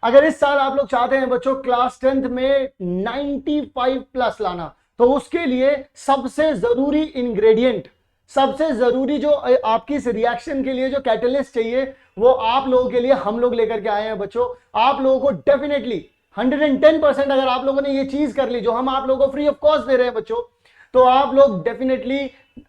अगर इस साल आप लोग चाहते हैं बच्चों क्लास 10th में 95 प्लस लाना, तो उसके लिए सबसे जरूरी इंग्रेडिएंट, सबसे जरूरी जो आपकी इस रिएक्शन के लिए जो कैटलिस्ट चाहिए, वो आप लोगों के लिए हम लोग लेकर के आए हैं बच्चों। आप लोगों को डेफिनेटली 110% अगर आप लोगों ने ये चीज कर ली जो हम आप लोगों को फ्री ऑफ कॉस्ट दे रहे हैं बच्चों, तो आप लोग डेफिनेटली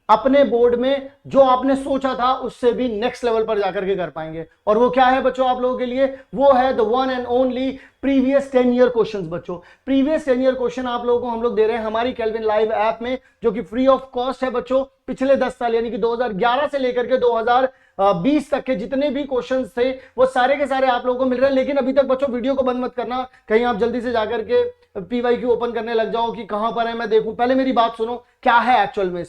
अपने बोर्ड में जो आपने सोचा था उससे भी नेक्स्ट लेवल पर जाकर के कर पाएंगे। और वो क्या है बच्चों आप लोगों के लिए, वो है the one and only previous 10 year questions बच्चों। प्रीवियस 10 ईयर क्वेश्चन आप लोगों को हम लोग दे रहे हैं हमारी केल्विन लाइव ऐप में, जो कि फ्री ऑफ कॉस्ट है बच्चों। पिछले 10 साल यानी कि 2011 से लेकर के 2020 तक के जितने भी क्वेश्चंस थे वो सारे के सारे आप लोगों को मिल रहे हैं। लेकिन अभी तक बच्चों वीडियो को बंद मत करना, कहीं आप जल्दी से जाकर के PYQ ओपन करने लग जाओ कि कहां पर है मैं देखूं। पहले मेरी बात सुनो, क्या है एक्चुअल में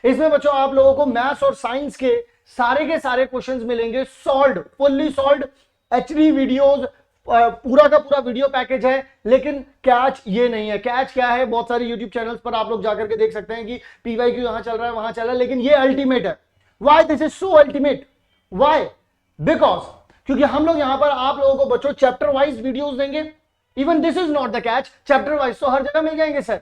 इसमें बच्चों आप लोगों को मैथ्स और साइंस के सारे क्वेश्चंस मिलेंगे solved, fully solved HD videos, पूरा का पूरा वीडियो पैकेज है। लेकिन कैच ये नहीं है। कैच क्या है, बहुत सारे यूट्यूब चैनल्स पर आप लोग जाकर के देख सकते हैं कि PYQ यहां चल रहा है वहां चल रहा है, लेकिन ये अल्टीमेट है। Why this is so ultimate, why, because क्योंकि हम लोग यहां पर आप लोगों को बच्चों चैप्टर वाइज वीडियोस देंगे। Even this is not the catch, chapter wise तो हर जगह मिल जाएंगे sir,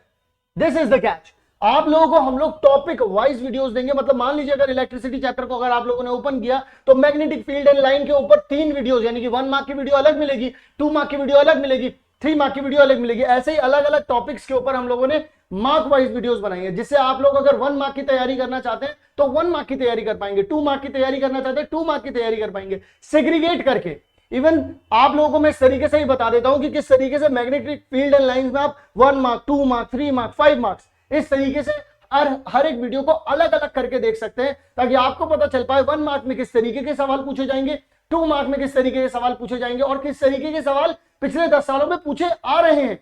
this is the catch. आप लोगों को हम लोग टॉपिक वाइज वीडियोस देंगे। मतलब मान लीजिए अगर इलेक्ट्रिसिटी चैप्टर को अगर आप लोगों ने ओपन किया तो मैग्नेटिक फील्ड एंड लाइन के ऊपर 3 वीडियोस, यानी कि 1 मार्क की वीडियो अलग मिलेगी, 2 मार्क की वीडियो अलग मिलेगी, 3 मार्क की वीडियो अलग मिलेगी। ऐसे ही अलग अलग टॉपिक्स के ऊपर हम लोगों ने मार्क वाइज वीडियोस बनाई है, जिससे आप लोग अगर 1 मार्क की तैयारी करना चाहते हैं तो 1 मार्क की तैयारी कर पाएंगे, 2 मार्क की तैयारी करना चाहते हैं 2 मार्क की तैयारी कर पाएंगे, सेग्रीगेट करके। इवन आप लोगों को मैं इस तरीके से ही बता देता हूं कि किस तरीके से मैग्नेटिक फील्ड एंड लाइंस में आप 1 मार्क, 2 मार्क, 3 मार्क, 5 मार्क्स इस तरीके से हर एक वीडियो को अलग अलग करके देख सकते हैं, ताकि आपको पता चल पाए 1 मार्क में किस तरीके के सवाल पूछे जाएंगे, 2 मार्क में किस तरीके के सवाल पूछे जाएंगे और किस तरीके के सवाल पिछले 10 सालों में पूछे आ रहे हैं।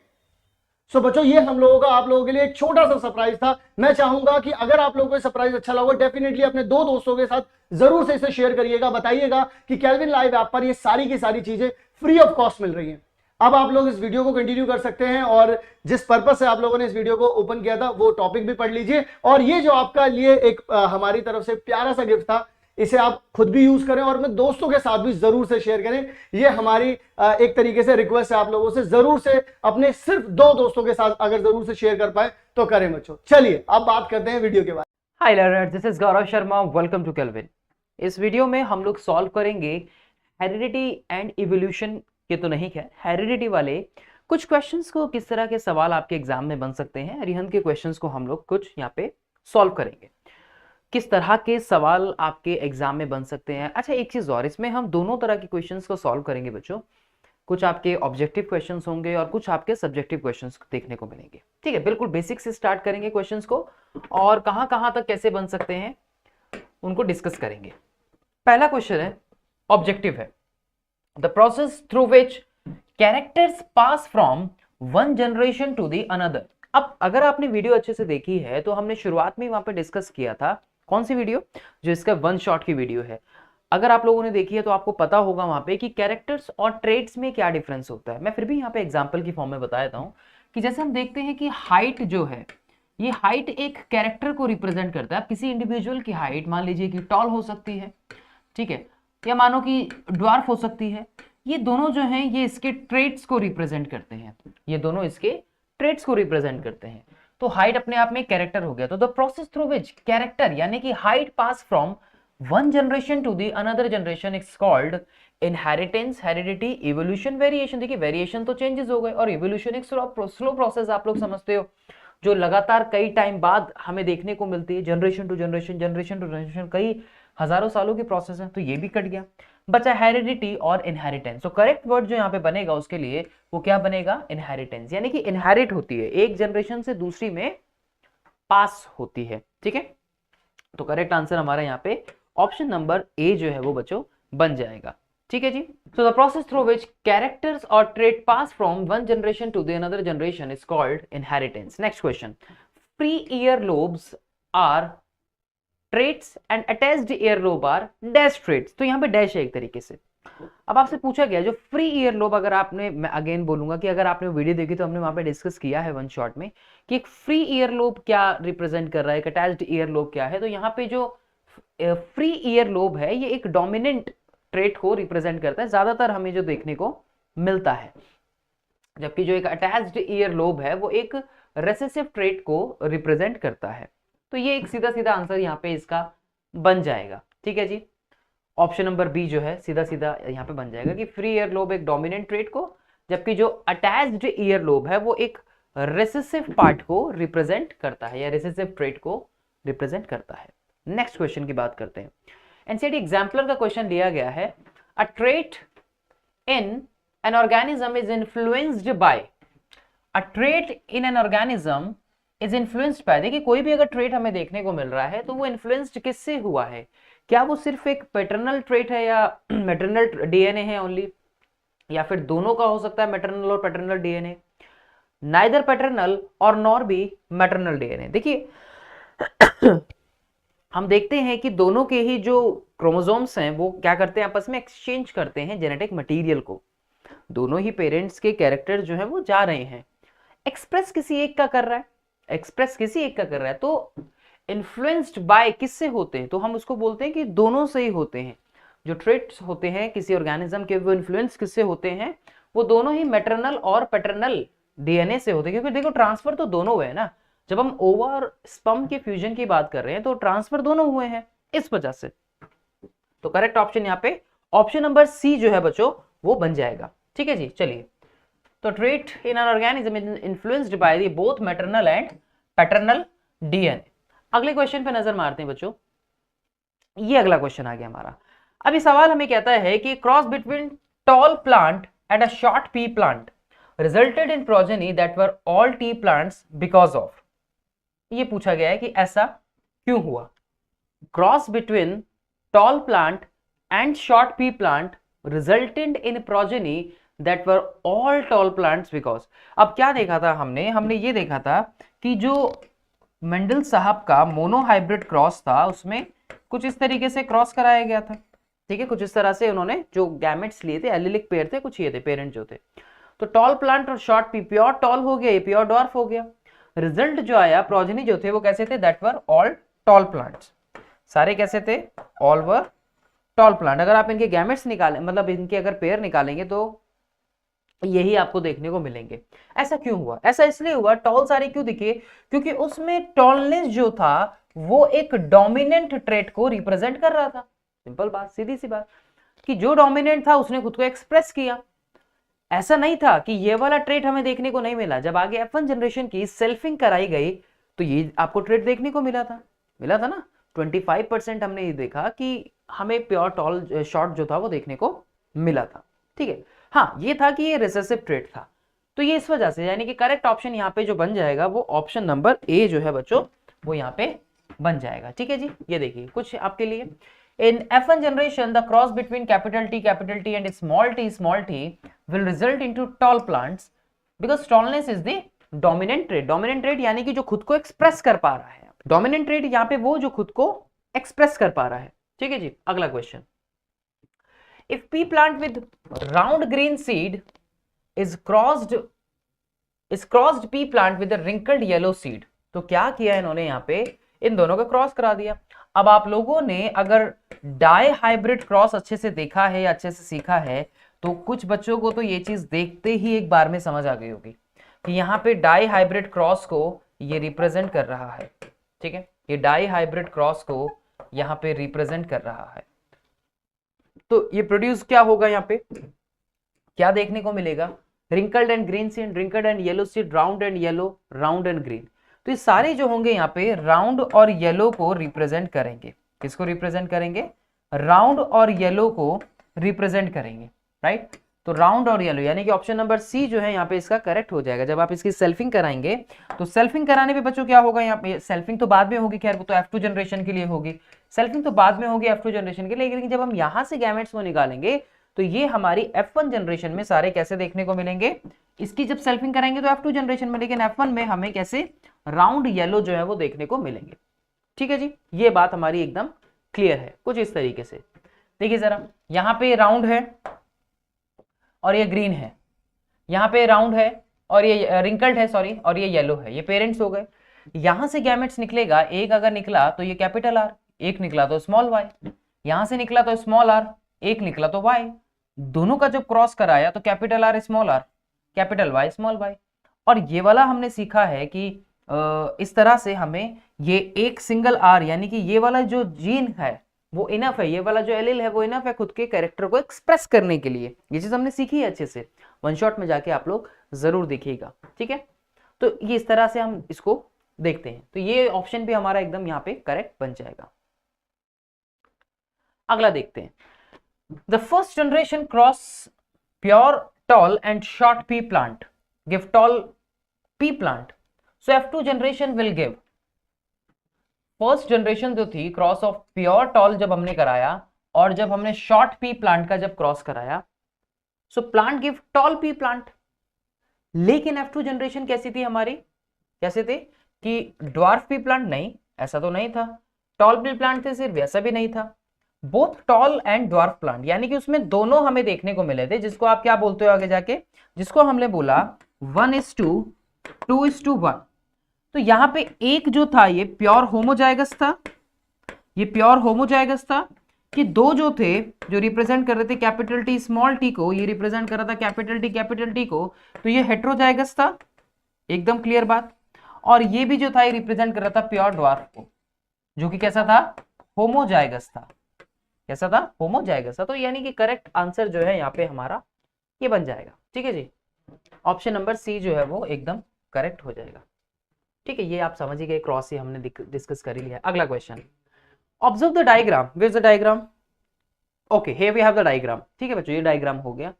सो बच्चों ये हम लोगों का आप लोगों के लिए एक छोटा सा सरप्राइज था। मैं चाहूंगा कि अगर आप लोगों को सरप्राइज अच्छा लगा, डेफिनेटली अपने 2 दोस्तों के साथ जरूर से इसे शेयर करिएगा, बताइएगा कि केल्विन लाइव ऐप पर ये सारी की सारी चीजें फ्री ऑफ कॉस्ट मिल रही हैं। अब आप लोग इस वीडियो को कंटिन्यू कर सकते हैं और जिस पर्पस से आप लोगों ने इस वीडियो को ओपन किया था वो टॉपिक भी पढ़ लीजिए। और ये जो आपका लिए एक हमारी तरफ से प्यारा सा गिफ्ट था, इसे आप खुद भी यूज करें और अपने दोस्तों के साथ भी जरूर से शेयर करें। ये हमारी एक तरीके से रिक्वेस्ट है आप लोगों से, जरूर से अपने सिर्फ 2 दोस्तों के साथ अगर जरूर से शेयर कर पाए तो करें बच्चों। चलिए अब बात करते हैं वीडियो के बारे में। Hi learners, this is Gaurav Sharma, welcome to Kelvin. इस वीडियो में हम लोग सॉल्व करेंगे हेरिडिटी एंड इवोल्यूशन के, तो नहीं है, हेरिडिटी वाले कुछ क्वेश्चंस को, किस तरह के सवाल आपके एग्जाम में बन सकते हैं। अरिहंत के क्वेश्चंस को हम लोग कुछ यहाँ पे सॉल्व करेंगे, किस तरह के सवाल आपके एग्जाम में बन सकते हैं। अच्छा एक चीज और, इसमें हम दोनों तरह के क्वेश्चंस को सॉल्व करेंगे बच्चों। कुछ आपके ऑब्जेक्टिव क्वेश्चंस होंगे और कुछ आपके सब्जेक्टिव क्वेश्चंस देखने को मिलेंगे। ठीक है, बिल्कुल बेसिक से स्टार्ट करेंगे क्वेश्चंस को और कहां कहां तक कैसे बन सकते हैं उनको डिस्कस करेंगे। पहला क्वेश्चन है, ऑब्जेक्टिव है, the process through which characters pass from one generation to the another. अब अगर आपने वीडियो अच्छे से देखी है तो हमने शुरुआत में वहां पे डिस्कस किया था, कौन सी वीडियो, जो इसका 1 शॉट की वीडियो है। अगर आप लोगों ने देखी है तो आपको पता होगा वहां पे कि कैरेक्टर्स और ट्रेड्स में क्या डिफरेंस होता है। मैं फिर भी यहाँ पे एग्जांपल की फॉर्म में बता देता हूँ कि जैसे हम देखते हैं कि हाइट जो है, ये हाइट एक कैरेक्टर को रिप्रेजेंट करता है। किसी इंडिविजुअल की हाइट मान लीजिए कि टॉल हो सकती है, ठीक है, या मानो कि ड्वार्फ हो सकती है। ये दोनों जो हैं ये इसके ट्रेड्स को रिप्रेजेंट करते हैं, ये दोनों इसके ट्रेड्स को रिप्रेजेंट करते हैं। तो हाइट अपने आप में कैरेक्टर हो गया। तो the process through which character यानी कि height pass from one generation to the another generation is called inheritance, heredity, evolution, variation. देखिए वेरिएशन तो चेंजेस हो गए और इवोल्यूशन एक स्लो प्रोसेस आप लोग समझते हो, जो लगातार कई टाइम बाद हमें देखने को मिलती है, generation to generation, generation to generation, कई हजारों सालों की प्रोसेस है। तो ये भी कट गया, बचा हेरिडिटी और इनहेरिटेंस। तो करेक्ट वर्ड जो यहाँ पे बनेगा उसके लिए वो क्या बनेगा, इनहेरिटेंस, यानी कि इनहेरिट होती है, एक जनरेशन से दूसरी में पास होती है। ठीक है, तो करेक्ट आंसर हमारा यहाँ पे ऑप्शन नंबर ए जो है वो बच्चों बन जाएगा। ठीक है जी। So the process through which characters और trait pass from one generation to the another generation is called inheritance. Next question, free ear lobes are traits and attached ear lobe are dash traits. तो यहाँ पे dash है एक तरीके से। अब आपसे पूछा गया जो फ्री ईयर लोब, अगर आपने, मैं अगेन बोलूंगा कि अगर आपने वीडियो देखी तो हमने वहां पे डिस्कस किया है 1 शॉट में कि एक फ्री ईयर लोब क्या रिप्रेजेंट कर रहा है, एक अटैच्ड ईयर लोब क्या है। तो यहाँ पे जो फ्री ईयर लोब है ये एक डोमिनेंट ट्रेट को रिप्रेजेंट करता है। ज्यादातर हमें जो देखने को मिलता है, जबकि जो एक अटैच्ड ईयर लोब है वो एक रेसेसिव ट्रेट को रिप्रेजेंट करता है। तो ये एक सीधा सीधा आंसर यहाँ पे इसका बन जाएगा। ठीक है जी, ऑप्शन नंबर बी जो है सीधा सीधा यहाँ पे बन जाएगा कि फ्री ईयर लोब एक डोमिनेंट ट्रेट को, जबकि जो अटैच्ड ईयर लोब है वो एक रेसेसिव पार्ट को रिप्रेजेंट करता है या रेसेसिव ट्रेट को रिप्रेजेंट करता है। नेक्स्ट क्वेश्चन की बात करते हैं। एनसीईआरटी एग्जाम्पलर का क्वेश्चन दिया गया है, अ trait in an organism is influenced by, a trait in an organism is influenced by, देखिए कोई भी अगर ट्रेट हमें देखने को मिल रहा है तो वो इन्फ्लुएंस्ड किससे हुआ है? क्या वो सिर्फ एक पैटर्नल ट्रेट है या मैटरनल डीएनए है ओनली, या फिर दोनों का हो सकता है मैटरनल और पैटर्नल डीएनए, नाइदर पैटर्नल और नॉर भी मैटरनल डीएनए। देखिए हम देखते हैं कि दोनों के ही जो क्रोमोसोम्स हैं वो क्या करते हैं, आपस में एक्सचेंज करते हैं जेनेटिक मटेरियल को। दोनों ही पेरेंट्स के कैरेक्टर जो है वो जा रहे हैं, एक्सप्रेस किसी एक का कर रहा है, एक्सप्रेस किसी एक का कर रहा है, तो इन्फ्लुएंस्ड बाय किससे होते हैं? तो हम उसको बोलते हैं कि दोनों से ही होते हैं। जो ट्रेट्स होते हैं किसी ऑर्गेनिज्म के वो इन्फ्लुएंस किससे होते हैं? वो दोनों ही मैटरनल और पैटर्नल डीएनए से होते हैं, क्योंकि देखो ट्रांसफर तो दोनों हुए हैं ना। जब हम ओवा और स्पर्म के फ्यूजन की बात कर रहे हैं तो ट्रांसफर दोनों हुए हैं, इस वजह से। तो करेक्ट ऑप्शन यहाँ पे ऑप्शन नंबर सी जो है बच्चों वो बन जाएगा। ठीक है जी, चलिए। तो trait in an organism is influenced by the both maternal and paternal DNA. अगले क्वेश्चन पे नजर मारते हैं बच्चों। ये अगला क्वेश्चन आ गया हमारा। अभी सवाल हमें कहता है कि cross between tall plant and a short P plant resulted in progeny that were all T plants because of. ये पूछा गया है कि ऐसा क्यों हुआ? Cross between tall plant and short P plant resulted in progeny that were all tall plants because। अब क्या देखा था हमने ये देखा था कि जो मेंडल साहब का मोनोहाइब्रिड क्रॉस था उसमें कुछ इस तरीके से क्रॉस कराया गया था। ठीक है, कुछ इस तरह से उन्होंने जो गैमेट्स लिए थे, एलिलिक पेयर थे, कुछ ये थे पेरेंट जो थे। तो टॉल प्लांट और शॉर्ट पी प्योर टॉल हो गया, ये प्योर डॉर्फ हो गया। रिजल्ट जो आया, प्रोजेनी जो थे वो कैसे थे? That were all tall plants. सारे कैसे थे? All were tall plant. अगर आप इनके गैमेट्स निकालें, मतलब इनके अगर पेयर निकालेंगे तो यही आपको देखने को मिलेंगे। ऐसा क्यों हुआ? ऐसा इसलिए हुआ, टॉल सारे क्यों दिखे? क्योंकि उसमें टॉलनेस जो था वो एक डोमिनेंट ट्रेट को रिप्रेजेंट कर रहा था। सिंपल बात, सीधी सी बात, कि जो डोमिनेंट था उसने खुद को एक्सप्रेस किया। ऐसा नहीं था कि ये वाला ट्रेट हमें देखने को नहीं मिला। जब आगे F1 जनरेशन की सेल्फिंग कराई गई तो ये आपको ट्रेट देखने को मिला था ना। 25% हमने ये देखा कि हमें प्योर टॉल शॉर्ट जो था वो देखने को मिला था। ठीक है, हाँ ये था कि ये रिसेसिव ट्रेट था। तो ये इस वजह से, यानी कि करेक्ट ऑप्शन यहाँ पे जो बन जाएगा वो ऑप्शन नंबर ए जो है बच्चों वो यहाँ पे बन जाएगा। ठीक है जी, ये देखिए कुछ आपके लिए। इन F1 generation the cross between capital T and small t will result into tall plants because tallness is the dominant trait. Dominant trait यानी कि जो खुद को एक्सप्रेस कर पा रहा है। डोमिनेंट ट्रेट यहाँ पे वो जो खुद को एक्सप्रेस कर पा रहा है। ठीक है जी, अगला question. If P plant with round green seed is crossed P plant with wrinkled yellow seed, तो क्या किया इन्होंने यहाँ पे? इन दोनों का क्रॉस करा दिया। अब आप लोगों ने अगर डाई हाइब्रिड क्रॉस अच्छे से देखा है या अच्छे से सीखा है तो कुछ बच्चों को तो ये चीज देखते ही एक बार में समझ आ गई होगी कि यहाँ पे डाई हाइब्रिड क्रॉस को ये रिप्रेजेंट कर रहा है। ठीक है, ये डाई हाइब्रिड क्रॉस को यहाँ पे रिप्रेजेंट कर रहा है। तो ये प्रोड्यूस क्या होगा? यहाँ पे क्या देखने को मिलेगा? Wrinkled and green seed, wrinkled and yellow seed, round and yellow, round and green. तो ये सारे जो होंगे यहाँ पे राउंड और येलो को रिप्रेजेंट करेंगे। किसको रिप्रेजेंट करेंगे? राउंड और येलो को रिप्रेजेंट करेंगे, राइट। तो राउंड और येलो यानी कि ऑप्शन नंबर सी जो है यहाँ पे इसका करेक्ट हो जाएगा। जब आप इसकी सेल्फिंग कराएंगे तो सेल्फिंग कराने पे बच्चों क्या होगा? यहाँ पे सेल्फिंग तो बाद में होगी, खैर वो तो F2 जनरेशन के लिए होगी। सेल्फिंग तो बाद में होगी F2 जनरेशन के लिए, लेकिन जब हम यहाँ से गैमेट्स को निकालेंगे तो ये हमारी F1 जनरेशन में सारे कैसे देखने को मिलेंगे? इसकी जब सेल्फिंग कराएंगे तो F2 जनरेशन में, लेकिन F1 में हमें कैसे राउंड येलो जो है वो देखने को मिलेंगे। ठीक है जी, ये बात हमारी एकदम क्लियर है कुछ इस तरीके से। देखिए जरा, यहाँ पे राउंड है और ये ग्रीन है, यहाँ पे राउंड है और ये रिंकल्ड है, सॉरी, और ये येलो है। ये पेरेंट्स हो गए। यहाँ से गैमेट्स निकलेगा, एक अगर निकला तो ये कैपिटल आर, एक निकला तो स्मॉल वाई, यहाँ से निकला तो स्मॉल आर, एक निकला तो वाई, दोनों का जब क्रॉस कराया तो capital R small R, capital Y small Y. और ये वाला हमने सीखा है कि इस तरह से हमें ये एक सिंगल आर यानी कि ये वाला जो जीन है वो इनफ है, ये वाला जो एलील है वो इनफ है खुद के कैरेक्टर को एक्सप्रेस करने के लिए। ये चीज हमने सीखी है अच्छे से, वन शॉट में जाके आप लोग जरूर देखिएगा, ठीक है। तो ये इस तरह से हम इसको देखते हैं, तो ये ऑप्शन भी हमारा एकदम यहाँ पे करेक्ट बन जाएगा। अगला देखते हैं, the first generation cross pure tall and short P plant give tall pea plant, so F2 generation will give. First generation जो थी क्रॉस ऑफ प्योर टॉल जब हमने कराया और जब हमने शॉर्ट पी प्लांट का जब क्रॉस कराया, so plant give tall pea plant. लेकिन F2 जनरेशन कैसी थी हमारी, कैसे थे कि ड्वार्फ पी प्लांट, नहीं ऐसा तो नहीं था। टॉल पी प्लांट थे सिर्फ, ऐसा भी नहीं था। Both tall and dwarf plant, यानी कि उसमें दोनों हमें देखने को मिले थे, जिसको आप क्या बोलते हो आगे जाके, जिसको हमने बोला 1:2, 2:1। तो यहां पे एक जो था ये प्योर होमोजाइगस था, ये प्योर होमोजाइगस था कि दो जो थे जो रिप्रेजेंट कर रहे थे कैपिटल टी स्मॉल टी को, ये रिप्रेजेंट कर रहा था कैपिटल टी को, तो ये हेट्रोजाइगस था, एकदम क्लियर बात। और ये भी जो था ये रिप्रेजेंट कर रहा था प्योर ड्वार्फ को, जो कि कैसा था, होमोजाइगस था। कैसा था, होमोजाइगस था। तो यानी कि करेक्ट आंसर जो है यहाँ पे हमारा ये बन जाएगा, ठीक है जी। ऑप्शन नंबर सी जो है वो एकदम करेक्ट हो जाएगा, ठीक है। ये आप समझ ही गए, क्रॉस ही हमने डिस्कस कर ही लिया। अगला question, observe the diagram, where is the diagram, okay here we have the diagram, ठीक है बच्चों ये डायग्राम हो गया।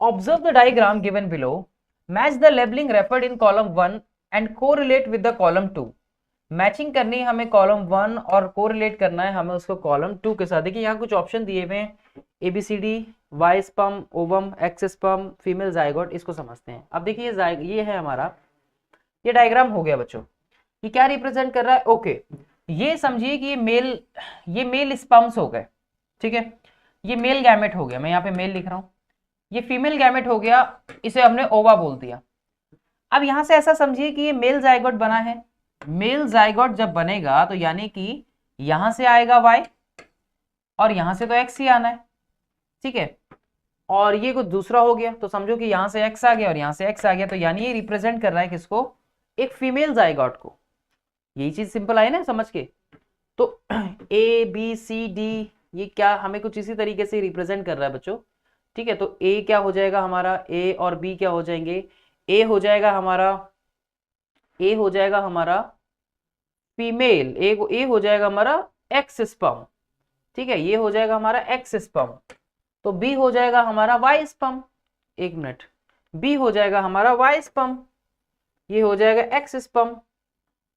Observe the diagram given below, match the labelling referred in column 1 and correlate with the column 2। Matching करनी है हमें column 1 और कोरिलेट करना है हमें उसको कॉलम 2 के साथ। देखिए यहाँ कुछ ऑप्शन दिए हुए हैं, ABCD, Y sperm, ovum, X sperm, female zygote. इसको समझते हैं। अब देखिए ये है हमारा, ये डायग्राम हो गया बच्चों। ये क्या रिप्रेजेंट कर रहा है, ओके ये समझिए कि ये मेल स्पर्म्स हो गए, ठीक है। ये मेल गैमेट हो गया, मैं यहाँ पे मेल लिख रहा हूँ। ये फीमेल गैमेट हो गया, इसे हमने ओवा बोल दिया। अब यहां से ऐसा समझिए कि ये मेल जाइगोट बना है। मेल जाइगोट जब बनेगा तो यानी कि यहां से आएगा Y और यहां से तो X ही आना है, ठीक है। और ये कुछ दूसरा हो गया तो समझो कि यहां से X आ गया और यहां से X आ गया, तो यानी ये रिप्रेजेंट कर रहा है किसको, एक फीमेल जाइगोट को। यही चीज सिंपल आई ना समझ के। तो ABCD ये क्या हमें कुछ इसी तरीके से रिप्रेजेंट कर रहा है बच्चों, ठीक है। तो A क्या हो जाएगा हमारा, A और B क्या हो जाएंगे, A हो जाएगा हमारा फीमेल, ए हो जाएगा हमारा एक्स स्पर्म, ठीक है। ये हो जाएगा हमारा एक्स स्पर्म, तो बी हो जाएगा हमारा वाई स्पर्म, एक मिनट, बी हो जाएगा हमारा वाई स्पर्म, ये हो जाएगा एक्स स्पर्म,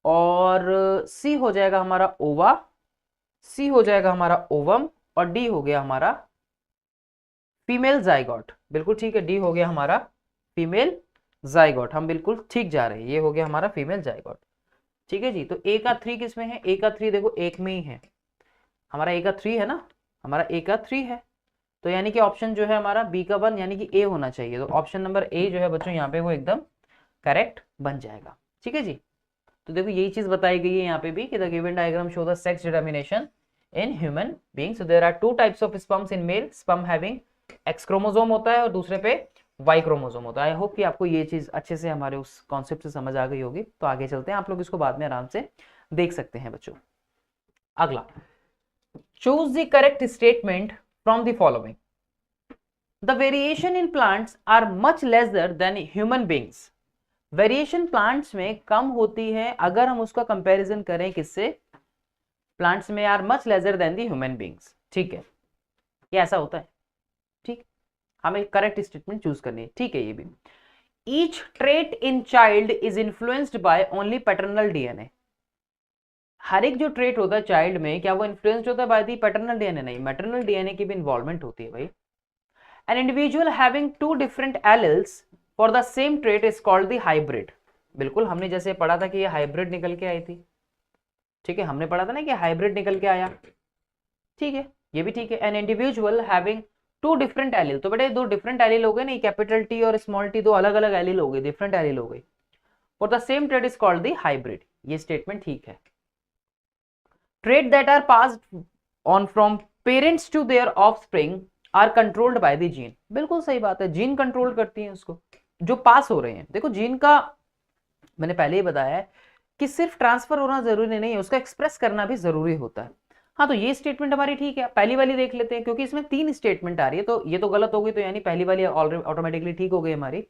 और सी हो जाएगा हमारा ओवा, सी हो जाएगा हमारा ओवम, और डी हो गया हमारा फीमेल जाइगोट। बिल्कुल ठीक है, डी हो गया हमारा फीमेल जाइगोट। हम बिल्कुल ठीक जा रहे हैं, ये हो गया हमारा फीमेल जाइगोट, ठीक है जी। तो ए का 3 किस में है, ए का 3 देखो एक में ही है हमारा, ए का 3 है ना, हमारा ए का 3 है। तो यानी कि ऑप्शन जो है हमारा बी का 1 यानी कि ए होना चाहिए। तो ऑप्शन नंबर ए जो है बच्चों यहाँ पे वो एकदम करेक्ट बन जाएगा, ठीक है जी। तो देखो यही चीज बताई गई है यहाँ पे भी कि the given diagram show the sex determination in human being. So there are 2 types of sperms in male, sperm having X chromosome होता है और दूसरे पे वाई क्रोमोसोम होता है। आई होप कि आपको ये चीज अच्छे से हमारे उस कॉन्सेप्ट से समझ आ गई होगी। तो आगे चलते हैं, आप लोग इसको बाद में आराम से देख सकते हैं बच्चों। अगला, choose the correct statement from the following, the variation in plants are much lesser than human beings. Variation plants में कम होती है अगर हम उसका कंपैरिजन करें किससे, प्लांट्स में are much lesser than the human beings, ठीक है। ये ऐसा होता है, ठीक, हमें करेक्ट स्टेटमेंट चूज करनी है, ठीक है। ये भी, each trait in child is influenced by only paternal DNA. हर एक जो ट्रेट होता है चाइल्ड में, क्या वो इन्फ्लुएंस्ड होता है बाय दी पैटर्नल डीएनए, नहीं, मैटरनल डीएनए की भी इन्वॉल्वमेंट होती है भाई। N individual having 2 different alleles for the same trait is called the hybrid. बिल्कुल, हमने जैसे पढ़ा था कि ये हाइब्रिड निकल के आई थी, ठीक है, हमने पढ़ा था ना कि हाइब्रिड निकल के आया, ठीक है, ये भी ठीक है। An individual having 2 different allele, तो बेटे 2 डिफरेंट एलिल हो गए, नहीं कैपिटल टी और स्मॉल टी 2 अलग अलग एलिल हो गए, डिफरेंट एलिल हो गई, for the same trait is called the hybrid. ये स्टेटमेंट ठीक है। Trait that are passed on from parents to their offspring are controlled by the gene. बिल्कुल सही बात है, जीन कंट्रोल करती है उसको जो पास हो रहे हैं। देखो जीन का मैंने पहले ही बताया है कि सिर्फ ट्रांसफर होना जरूरी नहीं है, उसका एक्सप्रेस करना भी जरूरी होता है। हाँ, तो ये स्टेटमेंट हमारी ठीक है। पहली वाली देख लेते हैं, क्योंकि इसमें 3 स्टेटमेंट आ रही है, तो ये तो गलत हो गई, तो यानी पहली वाली ऑटोमेटिकली ठीक हो गई हमारी।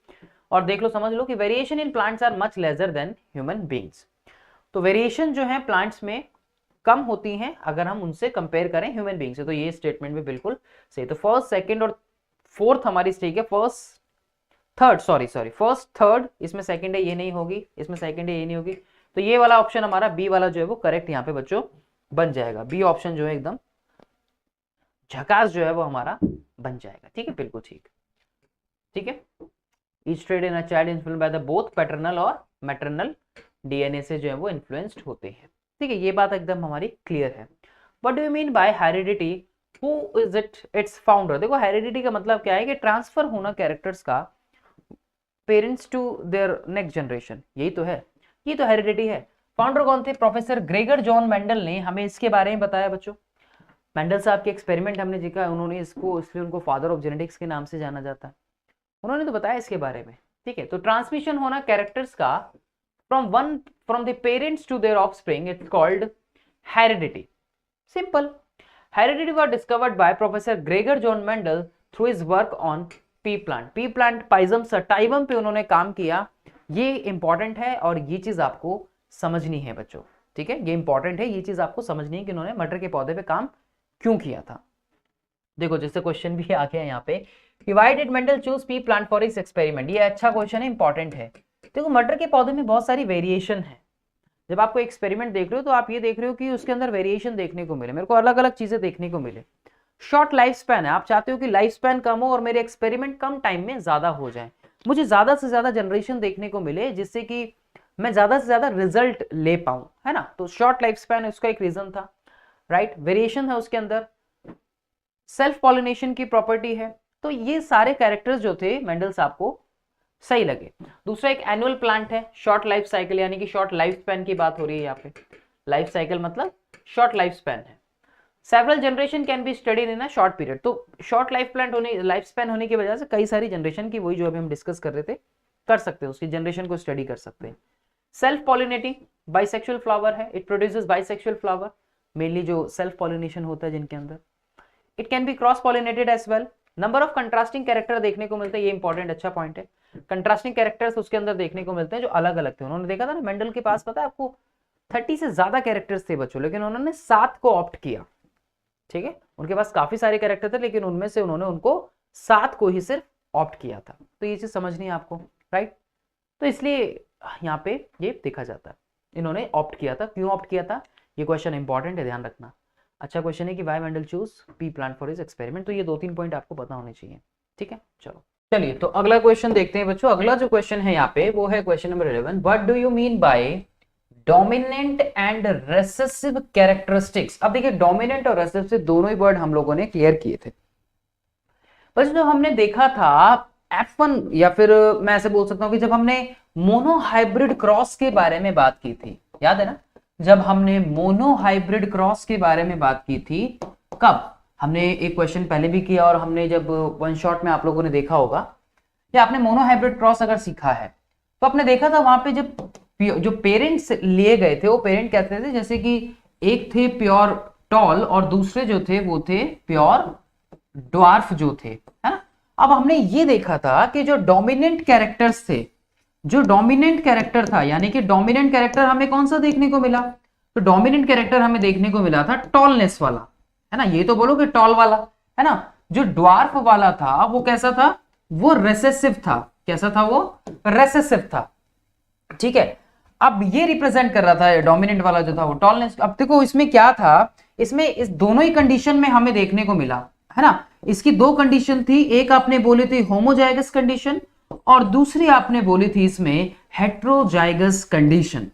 और देख लो, समझ लो कि variation in plants are much lesser than human beings. तो वेरिएशन जो है प्लांट्स में कम होती हैं अगर हम उनसे कंपेयर करें ह्यूमन बींग से। तो ये स्टेटमेंट भी बिल्कुल सही। तो फर्स्ट, सेकंड और फोर्थ हमारी ठीक है। फर्स्ट थर्ड, इसमें सेकंड है ये नहीं होगी, इसमें सेकंड है ये नहीं होगी, तो ये वाला ऑप्शन हमारा बी वाला जो है वो करेक्ट यहाँ पे बच्चों बन जाएगा। बी ऑप्शन जो है एकदम झकास जो है वो हमारा बन जाएगा। ठीक है, बिल्कुल ठीक। ठीक है, each trade in a child influenced by the both paternal और मैटरनल डीएनए से जो है वो इन्फ्लुएंस्ड होते हैं। ठीक है, ये बात एकदम हमारी क्लियर है। What do you mean by heredity, who is its founder. देखो हेरिडिटी का मतलब क्या है कि ट्रांसफर होना कैरेक्टर्स का parents to their next generation, यही तो है, ये तो हेरिडिटी है। फाउंडर कौन थे? प्रोफेसर ग्रेगर जॉन मेंडल ने हमें इसके बारे में बताया बच्चों। मेंडल साहब के एक्सपेरिमेंट हमने देखा, उन्होंने इसको, इसलिए उनको फादर ऑफ जेनेटिक्स के नाम से जाना जाता है, उन्होंने तो बताया इसके बारे में। ठीक है, तो ट्रांसमिशन होना कैरेक्टर्स का from the parents to their offspring, it's called heredity. Simple. Heredity was discovered by Professor Gregor John Mendel through his work on pea plant. Pea plant Pisum sativum पे उन्होंने काम किया। ये इंपॉर्टेंट है और ये चीज आपको समझनी है बच्चों। ठीक है, ये इंपॉर्टेंट है, ये चीज आपको समझनी है कि उन्होंने मटर के पौधे पे काम क्यों किया था। देखो जैसे क्वेश्चन भी आ गया यहाँ पे, why did Mendel choose pea plant for his experiment? ये अच्छा क्वेश्चन है, इंपॉर्टेंट है। देखो मटर के पौधे में बहुत सारी वेरिएशन है। जब आपको एक्सपेरिमेंट देख रहे हो तो आप ये देख रहे हो कि उसके अंदर वेरिएशन देखने को मिले, मेरे को अलग अलग चीजें देखने को मिले। शॉर्ट लाइफ स्पैन है, आप चाहते हो कि लाइफ स्पैन कम हो और मेरे एक्सपेरिमेंट कम टाइम में ज्यादा हो जाए, मुझे ज्यादा से ज्यादा जनरेशन देखने को मिले जिससे कि मैं ज्यादा से ज्यादा रिजल्ट ले पाऊं, है ना। तो शॉर्ट लाइफ स्पैन उसका एक रीजन था, राइट। वेरिएशन है उसके अंदर, सेल्फ पॉलिनेशन की प्रॉपर्टी है। तो ये सारे कैरेक्टर्स जो थे मेंडल साहब को सही लगे। दूसरा एक एनुअल प्लांट है, शॉर्ट लाइफ साइकिल, यानी कि शॉर्ट लाइफ स्पैन की बात हो रही है यहाँ पे। लाइफ साइकिल मतलब शॉर्ट लाइफ स्पैन है। Several generation can be studied in a short period, तो शॉर्ट लाइफ प्लांट होने, लाइफ स्पैन होने की वजह से कई सारी जनरेशन की, वही जो अभी हम डिस्कस कर रहे थे, कर सकते हैं, उसकी जनरेशन को स्टडी कर सकते हैं। सेल्फ पॉलिनेटिंग बाइसेक्सुअल फ्लावर है, it produces bisexual flower, mainly जो सेल्फ पॉलिनेशन होता है जिनके अंदर। It can be cross pollinated as well. Number of contrasting character देखने को मिलते हैं, ये इंपॉर्टेंट अच्छा पॉइंट है। कंट्रास्टिंग कैरेक्टर्स उसके अंदर देखने को मिलते हैं जो अलग अलग थे। उन्होंने देखा था ना, मेंडल के पास पता है आपको 30 से ज्यादा कैरेक्टर्स थे बच्चों, लेकिन उन्होंने 7 को ऑप्ट किया। ठीक है, उनके पास काफी सारे कैरेक्टर थे लेकिन उनमें से उन्होंने उनको 7 को ही सिर्फ ऑप्ट किया था। तो ये चीज समझनी है आपको, राइट। तो इसलिए यहाँ पे ये देखा जाता है, इन्होंने ऑप्ट किया था। क्यों ऑप्ट किया था, ये क्वेश्चन इंपॉर्टेंट है, ध्यान रखना। अच्छा क्वेश्चन है कि why Mendel choose P plant for his experiment. तो ये 2-3 पॉइंट आपको पता होने चाहिए। ठीक है, चलो चलिए तो अगला क्वेश्चन देखते हैं बच्चों। अगला जो क्वेश्चन है यहाँ पे वो है question number 11। What do you mean bye dominant and recessive characteristics. अब देखिए डोमिनेंट और रेसेसिव दोनों ही वर्ड हम लोगों ने क्लियर किए थे। बस जो हमने देखा था F1, या फिर मैं ऐसे बोल सकता हूं कि जब हमने मोनोहाइब्रिड क्रॉस के बारे में बात की थी, याद है ना, जब हमने मोनोहाइब्रिड क्रॉस के बारे में बात की थी, कब हमने एक क्वेश्चन पहले भी किया और हमने जब वन शॉट में आप लोगों ने देखा होगा, या आपने मोनोहाइब्रिड क्रॉस अगर सीखा है तो आपने देखा था वहां पे जब जो पेरेंट्स लिए गए थे वो पेरेंट कहते थे, जैसे कि एक थे प्योर टॉल और दूसरे जो थे वो थे प्योर ड्वार्फ जो थे, है ना। अब हमने ये देखा था कि जो डोमिनेंट कैरेक्टर्स थे, जो डोमिनेंट कैरेक्टर था, यानी कि डोमिनेंट कैरेक्टर हमें कौन सा देखने को मिला, तो डोमिनेंट कैरेक्टर हमें देखने को मिला था टॉलनेस वाला, है ना। ये तो बोलो कि टॉल वाला, है ना। जो ड्वार्फ वाला था वो कैसा था, वो रेसेसिव था। कैसा था वो, रेसेसिव था। ठीक है, अब ये रिप्रेजेंट कर रहा था डोमिनेंट वाला जो था वो टॉलनेस। अब देखो इसमें क्या था, इसमें इस दोनों ही कंडीशन में हमें देखने को मिला, है ना। इसकी 2 कंडीशन थी, एक आपने बोली थी होमोजाइगस कंडीशन और दूसरी आपने बोली थी इसमें हेट्रोजाइगस कंडीशन।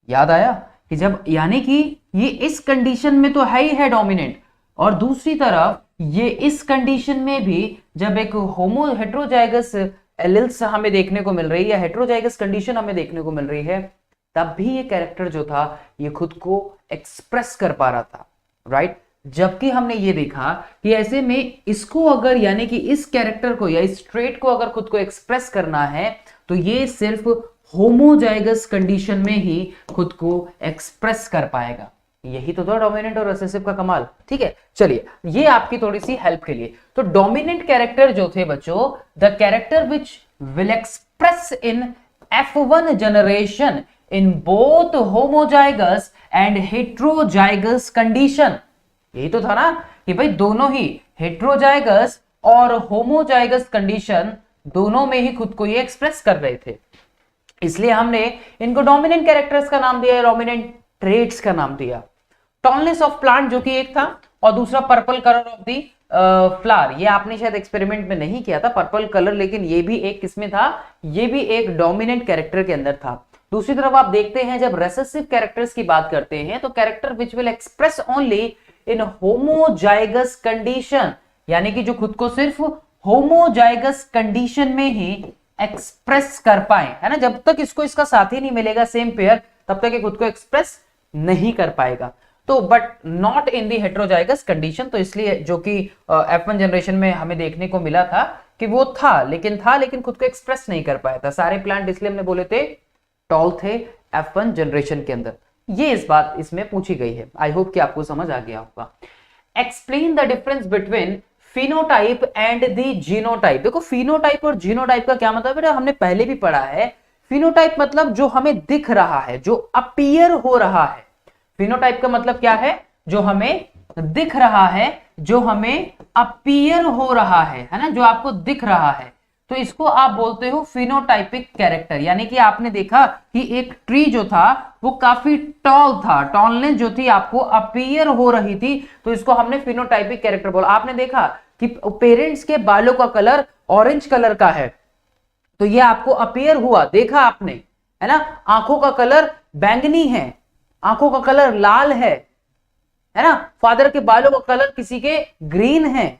याद आया कि जब, यानी कि ये इस कंडीशन में तो है ही है डोमिनेंट, और दूसरी तरफ ये इस कंडीशन में भी जब एक हेट्रोजाइगस एलिल्स हमें देखने को मिल रही है, हेट्रोजाइगस कंडीशन हमें देखने को मिल रही है, तब भी ये कैरेक्टर जो था ये खुद को एक्सप्रेस कर पा रहा था, राइट। जबकि हमने ये देखा कि ऐसे में इसको अगर यानी कि इस कैरेक्टर को या इस ट्रेट को अगर खुद को एक्सप्रेस करना है तो ये सिर्फ होमोजाइगस कंडीशन में ही खुद को एक्सप्रेस कर पाएगा। यही तो था डोमिनेंट और रिसेसिव का कमाल। ठीक है, चलिए ये आपकी थोड़ी सी हेल्प के लिए। तो डोमिनेंट कैरेक्टर जो थे बच्चों, the character which will express in F1 generation in both homozygous and heterozygous condition. यही तो था ना कि भाई दोनों ही हेट्रोजाइगस और होमोजाइगस कंडीशन दोनों में ही खुद को ये एक्सप्रेस कर रहे थे, इसलिए हमने इनको डोमिनेंट कैरेक्टर्स का नाम दिया, डोमिनेंट ट्रेट्स का नाम दिया। टॉलनेस ऑफ प्लांट जो कि एक था और दूसरा purple colour of the flower, ये आपने शायद एक्सपेरिमेंट में नहीं किया था पर्पल कलर, लेकिन ये भी एक किसमें था, ये भी एक डोमिनेंट कैरेक्टर के अंदर था। दूसरी तरफ आप देखते हैं जब रेसेसिव कैरेक्टर्स की बात करते हैं तो character which will express only in homozygous condition, यानी कि जो खुद को सिर्फ होमोजाइगस कंडीशन में ही एक्सप्रेस कर पाए, है ना। जब तक इसको इसका साथी नहीं मिलेगा सेम पेयर, तब तक ये खुद को एक्सप्रेस नहीं कर पाएगा। तो but not in the heterozygous condition, तो इसलिए जो कि F1 जनरेशन में हमें देखने को मिला था कि वो था लेकिन खुद को एक्सप्रेस नहीं कर पाया था। सारे प्लांट इसलिए हमने बोले थे टॉल थे F1 जनरेशन के अंदर। ये इस बात इसमें पूछी गई है। आई होप कि आपको समझ आ गया होगा। Explain the difference between phenotype and the genotype. देखो फिनोटाइप और जीनोटाइप का क्या मतलब है, हमने पहले भी पढ़ा है। फिनोटाइप मतलब जो हमें दिख रहा है, जो अपीयर हो रहा है। फिनोटाइप का मतलब क्या है, जो हमें दिख रहा है, जो हमें अपीयर हो रहा है ना, जो आपको दिख रहा है, तो इसको आप बोलते हो फिनोटाइपिक कैरेक्टर। यानी कि आपने देखा कि एक ट्री जो था वो काफी टॉल था, टॉलनेस जो थी आपको अपीयर हो रही थी, तो इसको हमने फिनोटाइपिक कैरेक्टर बोला। आपने देखा कि पेरेंट्स के बालों का कलर ऑरेंज कलर का है, तो ये आपको अपीयर हुआ, देखा आपने, है ना। आंखों का कलर बैंगनी है, आंखों का कलर लाल है ना। फादर के बालों का कलर किसी के ग्रीन है,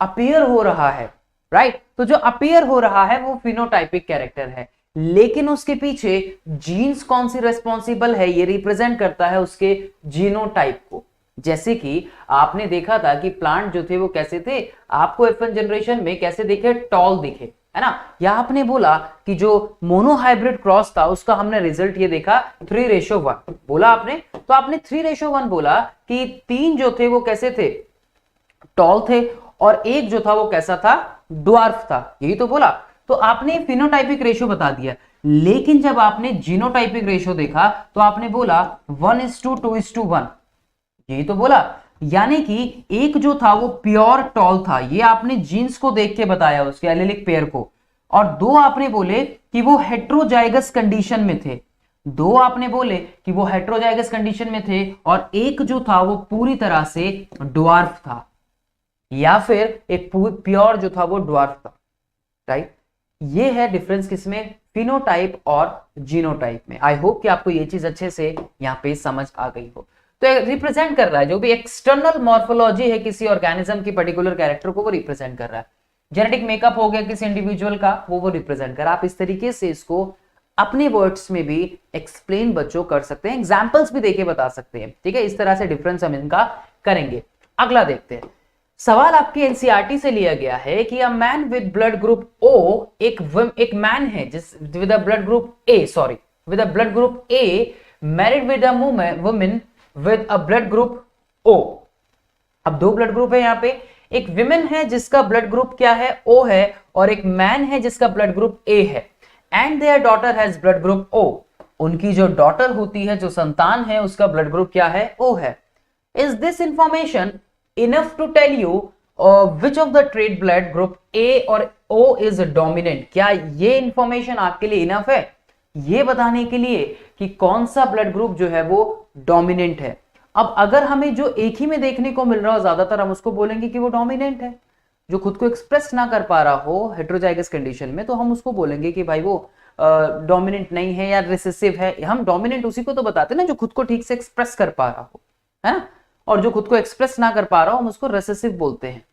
अपीयर हो रहा है, राइट। तो जो अपीयर हो रहा है वो फिनोटाइपिक कैरेक्टर है, लेकिन उसके पीछे जीन्स कौन सी रेस्पॉन्सिबल है, ये रिप्रेजेंट करता है उसके जीनोटाइप को। जैसे कि आपने देखा था कि प्लांट जो थे वो कैसे थे, आपको F1 जनरेशन में कैसे दिखे, टॉल दिखे, है ना। या आपने बोला कि जो मोनोहाइब्रिड क्रॉस था उसका हमने रिजल्ट ये देखा 3:1 बोला आपने, तो आपने 3:1 बोला कि 3 जो थे वो कैसे थे, टॉल थे, और एक जो था वो कैसा था, ड्वार्फ था, यही तो बोला। तो आपने फिनोटाइपिक रेशियो बता दिया, लेकिन जब आपने जीनोटाइपिक रेशियो देखा तो आपने बोला 1:2:1, यही तो बोला। यानी कि एक जो था वो प्योर टॉल था, ये आपने जीन्स को देख के बताया, उसके एलेलिक पेयर को, और 2 आपने बोले कि वो हेट्रोजाइगस कंडीशन में थे, 2 आपने बोले कि वो हेट्रोजाइगस कंडीशन में थे, और एक जो था वो पूरी तरह से ड्वार्फ था, या फिर एक प्योर जो था वो ड्वार्फ था, राइट। ये है डिफरेंस किसमें, फिनोटाइप और जीनोटाइप में। आई होप कि आपको ये चीज अच्छे से यहाँ पे समझ आ गई हो। तो रिप्रेजेंट कर रहा है जो भी एक्सटर्नल मॉर्फोलॉजी है किसी ऑर्गेनिज्म की पर्टिकुलर कैरेक्टर को, वो रिप्रेजेंट कर रहा है। जेनेटिक मेकअप हो गया किसी इंडिविजुअल का, वो रिप्रेजेंट कर रहा है। आप इस तरीके से इसको अपने वर्ड्स में भी एक्सप्लेन बच्चों कर सकते हैं, एग्जाम्पल्स भी देके बता सकते हैं, ठीक है। इस तरह से डिफरेंस हम इनका करेंगे। अगला देखते हैं, सवाल आपके एनसीईआरटी से लिया गया है कि a man with blood group O, एक मैन है जिस with a blood group A, sorry with a blood group A married with a woman with a blood group O. अब 2 ब्लड ग्रुप है यहाँ पे, एक विमेन है जिसका ब्लड ग्रुप क्या है, ओ है, और एक मैन है जिसका ब्लड ग्रुप ए है, and their daughter has blood group O. उनकी जो डॉटर होती है, जो संतान है, उसका ब्लड ग्रुप क्या है, ओ है। Is this information enough to tell you which of the trait blood group A और ओ इज डोमिनेंट। क्या ये इंफॉर्मेशन आपके लिए इनफ है ये बताने के लिए कि कौन सा ब्लड ग्रुप जो है वो डोमिनेंट है। अब अगर हमें जो एक ही में देखने को मिल रहा हो, ज्यादातर हम उसको बोलेंगे कि वो डोमिनेंट है। जो खुद को एक्सप्रेस ना कर पा रहा हो हेट्रोजाइगस कंडीशन में, तो हम उसको बोलेंगे कि भाई वो डोमिनेंट नहीं है या रिसेसिव है। हम डोमिनेंट उसी को तो बताते हैं ना जो खुद को ठीक से एक्सप्रेस कर पा रहा हो, है ना। और जो खुद को एक्सप्रेस ना कर पा रहा हो हम उसको रिसेसिव बोलते हैं।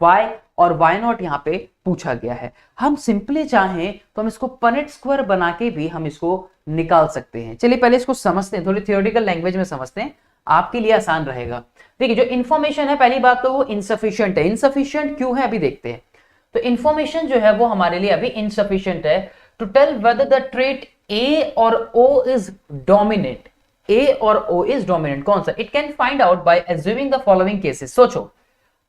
वाई और वाई नॉट यहाँ पे पूछा गया है। हम सिंपली चाहें तो हम इसको पनेट स्क्वायर बना के भी हम इसको निकाल सकते हैं। चलिए पहले इसको समझते हैं, थोड़ी थियोरेटिकल लैंग्वेज में समझते हैं, आपके लिए आसान रहेगा। देखिए जो इंफॉर्मेशन है, पहली बात तो वो इनसफिशिएंट है। इनसफिशिएंट क्यों है अभी देखते हैं। तो इंफॉर्मेशन जो है वो हमारे लिए अभी इनसफिशिएंट है to tell whether the trait A और ओ इज डोमिनेंट। ए और ओ इज डोमिनेंट कौन सा? It can find out by assuming the following cases. सोचो,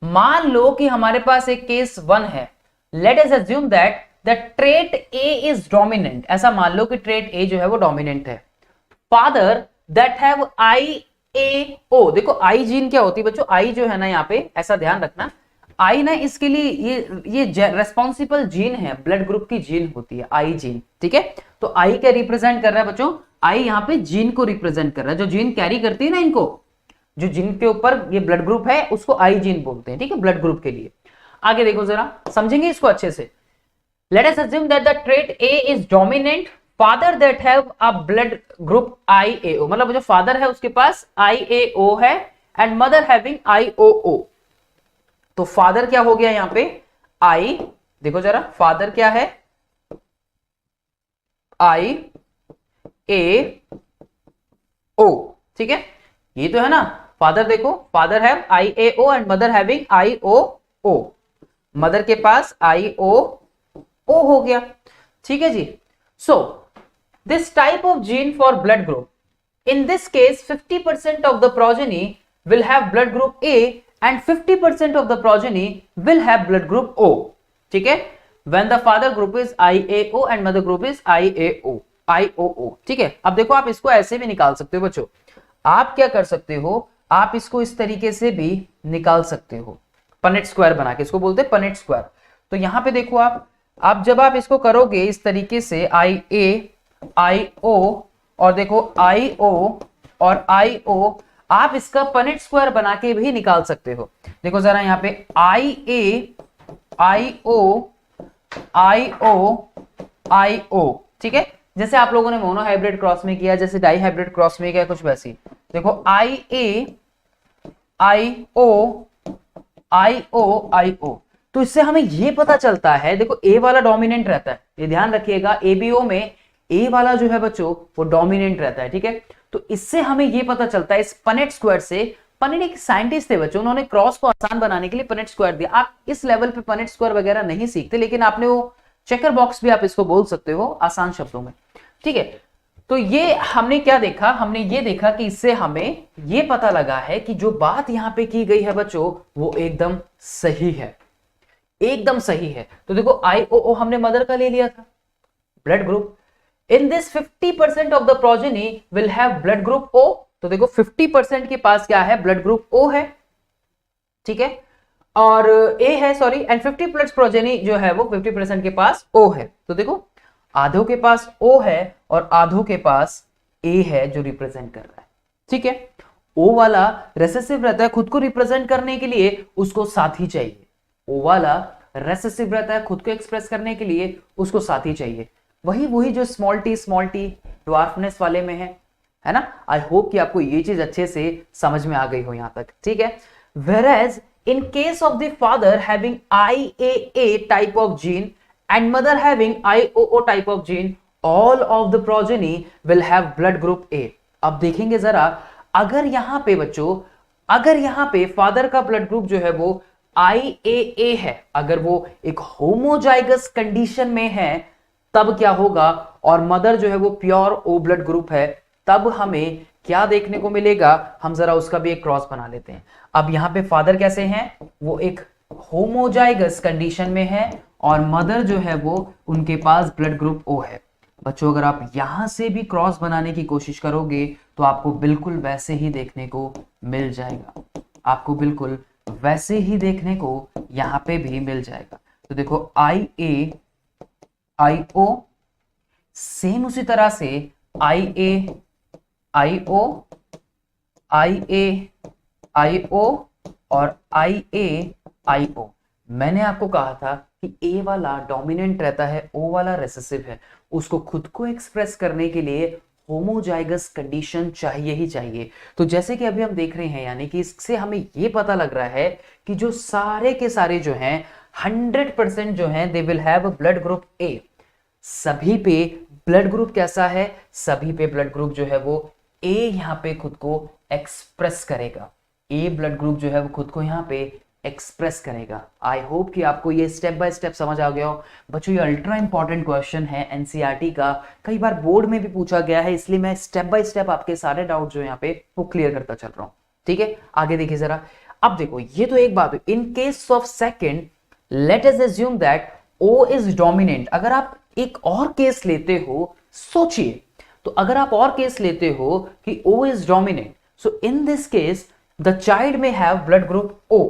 मान लो कि हमारे पास एक केस 1 है। Late us assume that the trait A is dominant. ऐसा मान लो कि ट्रेट ए जो है वो डोमिनेंट है। फादर दैट हैव आई ए ओ। देखो आई जीन क्या होती है बच्चों? आई जो है ना, यहाँ पे ऐसा ध्यान रखना, आई ना इसके लिए ये रेस्पॉन्सिबल जीन है, ब्लड ग्रुप की जीन होती है आई जीन, ठीक है। तो आई क्या रिप्रेजेंट कर रहा है बच्चों? आई यहाँ पे जीन को रिप्रेजेंट कर रहा है, जो जीन कैरी करती है ना इनको, जो जीन के ऊपर ये ब्लड ग्रुप है उसको आई जीन बोलते हैं, ठीक है, ब्लड ग्रुप के लिए। आगे देखो जरा, समझेंगे इसको अच्छे से। Late us assume that the trait A is dominant, father that have a blood group IAO। मतलब जो फादर है उसके पास IAO है एंड मदर हैविंग IOO। तो फादर क्या हो गया यहां पे? I, देखो जरा, फादर क्या है? IAO, ठीक है, ये तो है ना। फादर देखो, father have IAO and mother having IOO। Mother के पास IOO हो गया, ठीक है जी। सो this type of gene for blood group, in this case 50% of the progeny will have blood group A and 50% of the progeny will have blood group O, ठीक है, when the father group is IAO and mother group is IOO, ठीक है। अब देखो आप इसको ऐसे भी निकाल सकते हो बच्चों। आप क्या कर सकते हो, आप इसको इस तरीके से भी निकाल सकते हो, पनेट स्क्वायर बना के, इसको बोलते हैं पनेट स्क्वायर। तो यहां पे देखो आप जब आप इसको करोगे इस तरीके से IO और देखो IO और IO, आप इसका पनेट स्क्वायर बना के भी निकाल सकते हो। देखो जरा यहाँ पे IO, ठीक है, जैसे आप लोगों ने मोनो हाइब्रिड क्रॉस में किया, जैसे डाई हाइब्रिड क्रॉस में किया, कुछ वैसी। देखो IO। तो इससे हमें ये पता चलता है, देखो ए वाला डोमिनेंट रहता है, ये ध्यान रखिएगा, ABO में ए वाला जो है बच्चों वो डोमिनेंट रहता है, ठीक है। तो इससे हमें ये पता चलता है इस पनेट स्क्वायर से। पनेट एक साइंटिस्ट थे बच्चों, उन्होंने क्रॉस को आसान बनाने के लिए पनेट स्क्वायर दिया। आप इस लेवल पे पनेट स्क्वायर वगैरह नहीं सीखते, लेकिन आपने वो चेकर बॉक्स भी आप इसको बोल सकते हो आसान शब्दों में, ठीक है। तो ये हमने क्या देखा? हमने ये देखा कि इससे हमें ये पता लगा है कि जो बात यहाँ पे की गई है बच्चों वो एकदम सही है, एकदम सही है। तो देखो IOO हमने मदर का ले लिया था blood group. In this 50% of the progeny will have blood group O। तो देखो 50% के पास क्या है? ब्लड ग्रुप O है, ठीक है, और A है, सॉरी, एंड 50+ प्रोजेनी जो है वो 50% के पास O है। तो देखो आधों के पास O है और आधों के पास A है जो रिप्रेजेंट कर रहा है, ठीक है। O वाला रेसेसिव रहता है, खुद को रिप्रेजेंट करने के लिए उसको साथी चाहिए। O वाला रेसेसिव रहता है, खुद को एक्सप्रेस करने के लिए उसको साथी चाहिए। वही जो स्मॉल टी ड्वार्फनेस वाले में है ना। आई होप कि आपको ये चीज अच्छे से समझ में आ गई हो यहां तक, ठीक है। Whereas in case of the father having IAA type of gene and mother having IOO type of gene, all of the progeny will have blood group A। अब देखेंगे जरा, अगर यहां पे बच्चों, अगर यहां पे फादर का ब्लड ग्रुप जो है वो IAA है, अगर वो एक होमोजाइगस कंडीशन में है तब क्या होगा, और मदर जो है वो प्योर O ब्लड ग्रुप है, तब हमें क्या देखने को मिलेगा? हम जरा उसका भी एक क्रॉस बना लेते हैं। अब यहाँ पे फादर कैसे हैं? वो एक होमोजाइगस कंडीशन में है और मदर जो है वो उनके पास ब्लड ग्रुप O है। बच्चों अगर आप यहां से भी क्रॉस बनाने की कोशिश करोगे तो आपको बिल्कुल वैसे ही देखने को मिल जाएगा, आपको बिल्कुल वैसे ही देखने को यहां पे भी मिल जाएगा। तो देखो IO सेम उसी तरह से IO और IO। मैंने आपको कहा था कि A वाला डोमिनेंट रहता है, O वाला रेसेसिव है, उसको खुद को एक्सप्रेस करने के लिए होमोजाइगस कंडीशन चाहिए ही चाहिए। तो जैसे कि अभी हम देख रहे हैं, यानी कि इससे हमें ये पता लग रहा है कि जो सारे के सारे जो हैं 100% जो हैं they will have blood group A। सभी पे ब्लड ग्रुप कैसा है? सभी पे ब्लड ग्रुप जो है वो ए यहाँ पे खुद को एक्सप्रेस करेगा, ए ब्लड ग्रुप जो है वो खुद को यहाँ पे एक्सप्रेस करेगा। आई होप कि आपको ये स्टेप बाय स्टेप समझ आ गया हो बच्चों। ये अल्ट्रा इंपॉर्टेंट क्वेश्चन है एनसीईआरटी का, कई बार बोर्ड में भी पूछा गया है, इसलिए मैं स्टेप बाय स्टेप आपके सारे डाउट जो यहाँ पे वो क्लियर करता चल रहा हूँ। ठीक है, आगे देखिए जरा। अब देखो ये तो एक बात, in case of second let us assume that O is dominant. अगर आप एक और केस लेते हो, सोचिए, तो अगर आप और केस लेते हो कि O is dominant, so in this case the child may have blood group O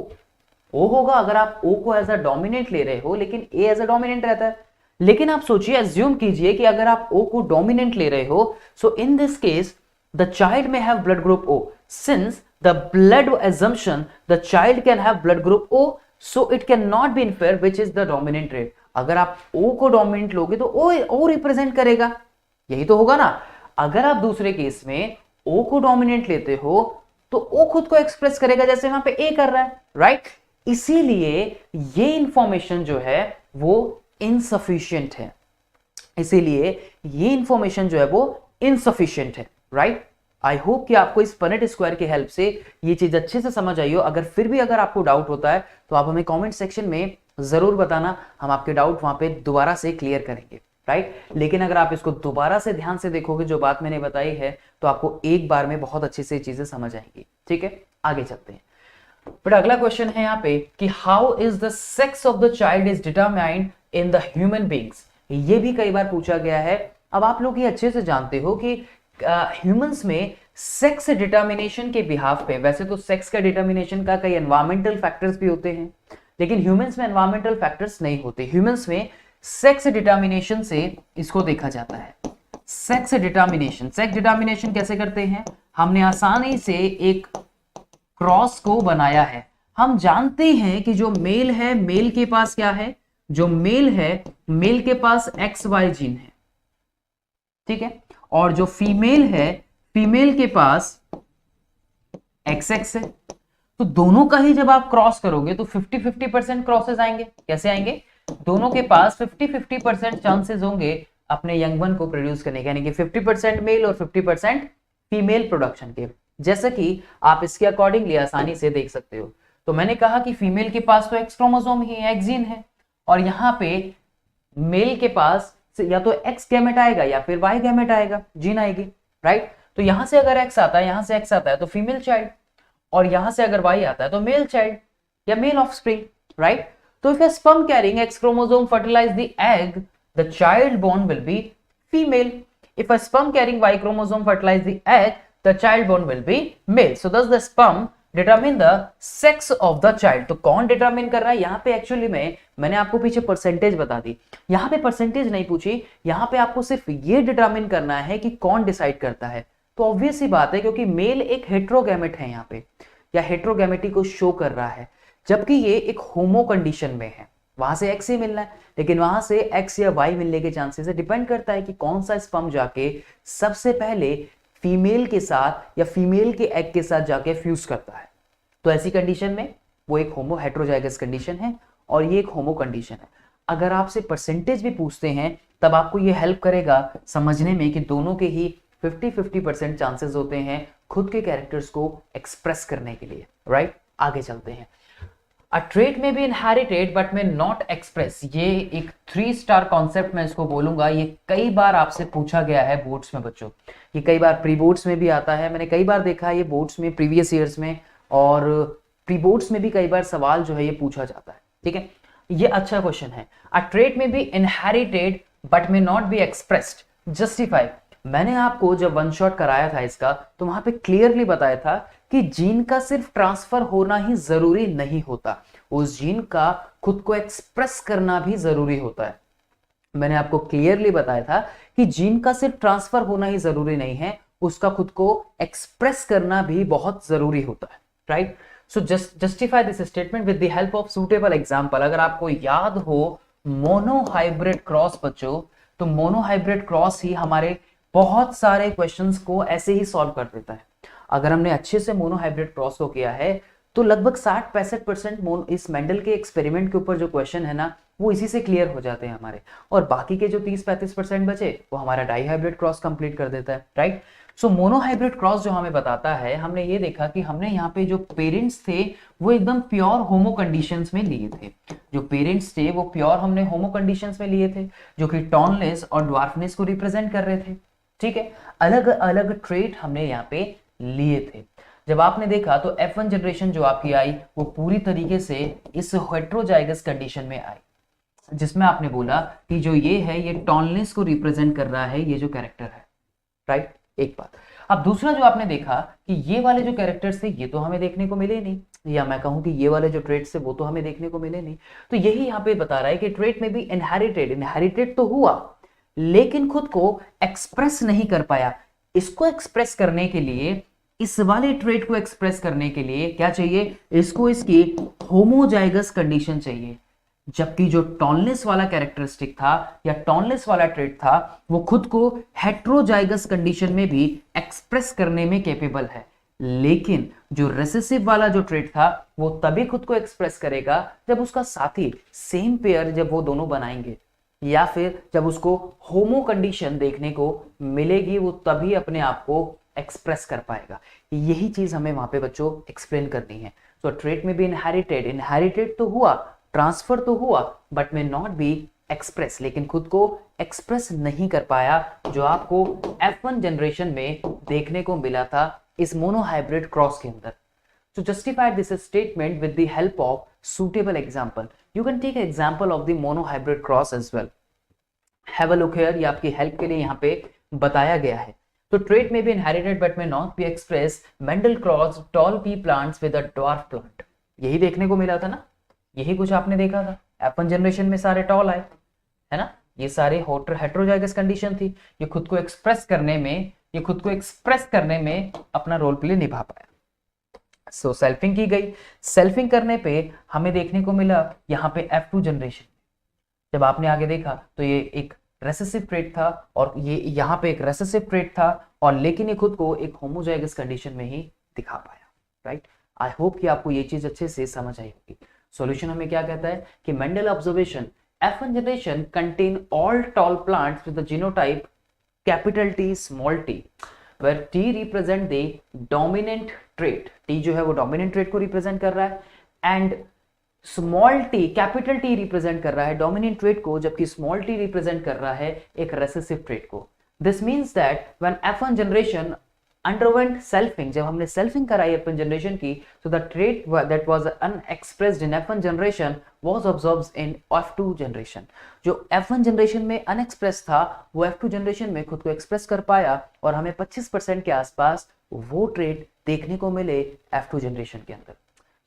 होगा अगर आप O को एज अ डोमिनेंट ले रहे हो, लेकिन A एज अ डोमिनेंट रहता है। लेकिन आप सोचिए, अज्यूम कीजिए कि अगर आप O को डोमिनेंट ले रहे हो, so in this case the child may have blood group O, since the blood assumption the child can have blood group O, so it can not be inferred which is the dominant trait. अगर आप O को dominant लोगे तो O represent करेगा, यही तो होगा ना। अगर आप दूसरे केस में O को डोमिनेंट लेते हो तो O खुद को एक्सप्रेस करेगा जैसे वहां पे A कर रहा है, राइट। इसीलिए ये इंफॉर्मेशन जो है वो इनसफिशिएंट है, इसीलिए ये इंफॉर्मेशन जो है वो इनसफिशिएंट है, राइट। आई होप कि आपको इस पनेट स्क्वायर की हेल्प से ये चीज अच्छे से समझ आई हो। अगर फिर भी अगर आपको डाउट होता है तो आप हमें कमेंट सेक्शन में जरूर बताना, हम आपके डाउट वहां पे दोबारा से क्लियर करेंगे, राइट। लेकिन अगर आप इसको दोबारा से ध्यान से देखोगे जो बात मैंने बताई है, तो आपको एक बार में बहुत अच्छे से चीजें समझ आएंगी। ठीक है, आगे चलते हैं। बट अगला क्वेश्चन है यहाँ पे कि how is the sex of the child is determined in the human beings. ये भी कई बार पूछा गया है। अब आप लोग ये अच्छे से जानते हो कि ह्यूमंस में सेक्स डिटर्मिनेशन के बिहाफ पे, वैसे तो सेक्स का डिटर्मिनेशन का कई एनवायरमेंटल फैक्टर्स भी होते हैं, लेकिन ह्यूमंस में एनवायरमेंटल फैक्टर्स नहीं होते। ह्यूमंस में सेक्स डिटर्मिनेशन से इसको देखा जाता है। सेक्स डिटर्मिनेशन कैसे करते हैं? हमने आसानी से एक क्रॉस को बनाया है। हम जानते हैं कि जो मेल है, मेल के पास क्या है, जो मेल है मेल के पास XY जीन है, ठीक है, और जो फीमेल है फीमेल के पास XX है। तो दोनों का ही जब आप क्रॉस करोगे तो 50-50% क्रॉसेस आएंगे। कैसे आएंगे? दोनों के पास 50-50% चांसेस होंगे अपने यंग वन को प्रोड्यूस करने के, यानी कि 50% मेल और 50% फीमेल प्रोडक्शन के। जैसा कि आप इसके अकॉर्डिंगली आसानी से देख सकते हो। तो मैंने कहा कि फीमेल के पास तो एक्स क्रोमोसोम ही है, एक्स जीन है, और यहाँ पे मेल के पास या तो एक्स गैमेट आएगा या फिर वाई गैमेट आएगा, जीन आएगी, राइट। तो यहां से अगर एक्स आता है, यहां से एक्स आता है तो फीमेल चाइल्ड, और यहां से अगर वाई आता है तो मेल चाइल्ड या मेल ऑफस्प्रिंग, राइट। तो if a sperm carrying X chromosome fertilize the egg, the child born will be female. If a sperm carrying Y chromosome fertilize the egg, the child born will be male. So thus the sperm determine the sex of the child. तो कौन determine कर रहा है यहाँ पे? Actually मैंने आपको पीछे परसेंटेज बता दी, यहाँ पे परसेंटेज नहीं पूछी, यहाँ पे आपको सिर्फ ये डिटरमिन करना है कि कौन डिसाइड करता है। तो ऑब्वियस ही बात है, क्योंकि मेल एक हेट्रोगैमेट है यहाँ पे, या हेट्रोगैमेटी को शो कर रहा है, जबकि ये एक होमो कंडीशन में है। वहां से एक्स ही मिलना है, लेकिन वहां से एक्स या वाई मिलने के चांसेस है। डिपेंड करता है कि कौन सा स्पर्म जाके सबसे पहले फीमेल के साथ या फीमेल के एग के साथ जाके फ्यूज करता है। तो ऐसी कंडीशन में वो एक होमो हेट्रोजाइगस कंडीशन है और ये एक होमो कंडीशन है। अगर आपसे परसेंटेज भी पूछते हैं तब आपको ये हेल्प करेगा समझने में कि दोनों के ही 50-50% चांसेस होते हैं खुद के कैरेक्टर्स को एक्सप्रेस करने के लिए, राइट। आगे चलते हैं। अ ट्रेट में बी इनहेरिटेड बट में नॉट एक्सप्रेस, ये एक 3 स्टार कॉन्सेप्ट मैं इसको बोलूंगा। ये कई बार आपसे पूछा गया है बोर्ड्स में बच्चों, ये कई बार प्री बोर्ड्स में भी आता है। मैंने कई बार देखा है ये बोर्ड्स में, प्रीवियस ईयर्स में, और प्री बोर्ड्स में भी कई बार सवाल जो है ये पूछा जाता है, ठीक है। ये अच्छा क्वेश्चन है। अ ट्रेट में बी इनहेरिटेड बट में नॉट बी एक्सप्रेस्ड, जस्टिफाई। मैंने आपको जब वन शॉट कराया था इसका, तो वहां पे क्लियरली बताया था कि जीन का सिर्फ ट्रांसफर होना ही जरूरी नहीं होता, उस जीन का खुद को एक्सप्रेस करना भी जरूरी होता है। मैंने आपको क्लियरली बताया था कि जीन का सिर्फ ट्रांसफर होना ही जरूरी नहीं है, उसका खुद को एक्सप्रेस करना भी बहुत जरूरी होता है, right. So justify this statement with the help of suitable example. अगर आपको याद हो मोनोहाइब्रिड क्रॉस बच्चों, तो मोनोहाइब्रिड क्रॉस ही हमारे बहुत सारे क्वेश्चंस को ऐसे ही सॉल्व कर देता है। अगर हमने अच्छे से मोनोहाइब्रिड क्रॉस को किया है तो लगभग 60-65% इस मेंडल के एक्सपेरिमेंट के ऊपर जो क्वेश्चन है ना, वो इसी से क्लियर हो जाते हैं हमारे, और बाकी के जो 30-35% बचे वो हमारा डाई हाइब्रिड क्रॉस कंप्लीट कर देता है, राइट। सो मोनोहाइब्रिड क्रॉस जो हमें बताता है, हमने ये देखा कि हमने यहाँ पे जो पेरेंट्स थे वो एकदम प्योर होमो कंडीशंस में लिए थे। जो पेरेंट्स थे वो प्योर हमने होमो कंडीशंस में लिए थे, जो कि टॉलनेस और ड्वार्फनेस को रिप्रेजेंट कर रहे थे। ठीक है, अलग अलग ट्रेट हमने यहाँ पे लिए थे। जब आपने देखा तो F1 जनरेशन जो आपकी आई वो पूरी तरीके से इस हेट्रोजाइगस कंडीशन में आई, जिसमें आपने बोला कि जो ये है ये टॉलनेस को रिप्रेजेंट कर रहा है, ये जो कैरेक्टर है, राइट। एक बात। अब दूसरा जो आपने देखा कि ये वाले जो कैरेक्टर्स थे ये तो हमें देखने को मिले नहीं, या मैं कहूं कि ये वाले जो ट्रेट्स थे वो तो हमें देखने को मिले नहीं। तो यही यहाँ पे बता रहा है कि ट्रेट में भी इनहेरिटेड तो हुआ, लेकिन खुद को एक्सप्रेस नहीं कर पाया। इसको एक्सप्रेस करने के लिए, इस वाले ट्रेट को एक्सप्रेस करने के लिए क्या चाहिए, इसको इसकी होमोजाइगस कंडीशन चाहिए। जबकि जो टॉलनेस वाला कैरेक्टरिस्टिक था या टॉलनेस वाला ट्रेट था वो खुद को हेट्रोजाइगस कंडीशन में भी एक्सप्रेस करने में कैपेबल है। लेकिन जो रिसेसिव वाला जो ट्रेट था वो तभी खुद को एक्सप्रेस करेगा जब उसका साथी सेम पेयर, जब वो दोनों बनाएंगे, या फिर जब उसको होमो कंडीशन देखने को मिलेगी, वो तभी अपने आप को एक्सप्रेस कर पाएगा। यही चीज हमें वहां पे बच्चों एक्सप्लेन करनी है। तो ट्रेट में भी इनहेरिटेड तो हुआ, ट्रांसफर तो हुआ, but may not be express, लेकिन खुद को एक्सप्रेस नहीं कर पाया, जो आपको F1 जनरेशन में देखने को मिला था इस मोनोहाइब्रिड क्रॉस के अंदर। To justify this statement with the help of suitable example, you can take an example of the monohybrid cross as well. Have a look here, ये आपकी हेल्प के लिए यहाँ पे बताया गया है। तो ट्रेट में भी इनहेरिटेड बट में not be express, Mendel cross toll P plants with a dwarf plant, यही देखने को मिला था ना, यही कुछ आपने देखा था। F1 जनरेशन में सारे टॉल आए, है ना, ये सारे हेट्रोजाइगस कंडीशन थी। ये खुद को एक्सप्रेस करने में अपना रोल प्ले निभा पाया। सो सेल्फिंग की गई। सेल्फिंग करने पे हमें देखने को मिला यहाँ पे F2 जनरेशन। जब आपने आगे देखा तो ये एक रेसेसिव ट्रेट था और ये यहाँ पे एक रेसेसिव ट्रेट था, और लेकिन ये खुद को एक होमोजाइगस कंडीशन में ही दिखा पाया, राइट। आई होप कि आपको ये चीज अच्छे से समझ आई होगी। सॉल्यूशन हमें क्या कहता है कि Mendel observation F1 generation contain all tall plants with the genotype capital T small t, where T represent the dominant trait, T जो है वो dominant trait को रिप्रेजेंट कर रहा है, and small t capital T represent कर रहा है dominant trait को, जबकि स्मॉल t रिप्रेजेंट कर रहा है एक रेसेसिव ट्रेट को। This means that when F1 generation underwent selfing, जब हमने selfing कराई F1 जनरेशन की, so the trait that was unexpressed in F1 generation was observed in F2 generation. जो F1 जनरेशन में अनएक्सप्रेस था वो F2 जनरेशन में खुद को एक्सप्रेस कर पाया, और हमें 25% के आसपास वो ट्रेट देखने को मिले F2 जनरेशन के अंदर।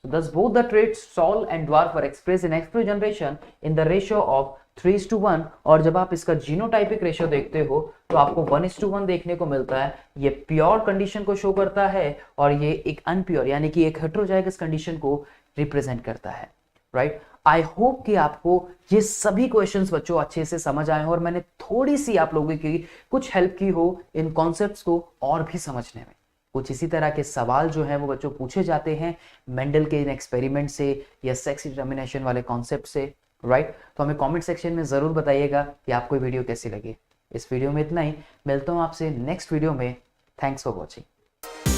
So thus both the traits tall and dwarf were expressed in F2 generation in the ratio of 3:1, और जब आप इसका जीनोटाइपिक रेशियो देखते हो तो आपको 1:1 देखने को मिलता है। ये प्योर कंडीशन को शो करता है और ये एक अनप्योर यानी कि एक हेट्रोजाइगस कंडीशन को रिप्रेजेंट करता है, राइट। आई होप कि आपको ये सभी क्वेश्चंस बच्चों अच्छे से समझ आए हो, और मैंने थोड़ी सी आप लोगों की कुछ हेल्प की हो इन कॉन्सेप्ट्स को और भी समझने में। कुछ इसी तरह के सवाल जो है वो बच्चों पूछे जाते हैं मेंडल के इन एक्सपेरिमेंट से या सेक्स डिटर्मिनेशन वाले कॉन्सेप्ट से, राइट। तो हमें कमेंट सेक्शन में ज़रूर बताइएगा कि आपको वीडियो कैसी लगी। इस वीडियो में इतना ही, मिलता हूँ आपसे नेक्स्ट वीडियो में। Thanks for watching.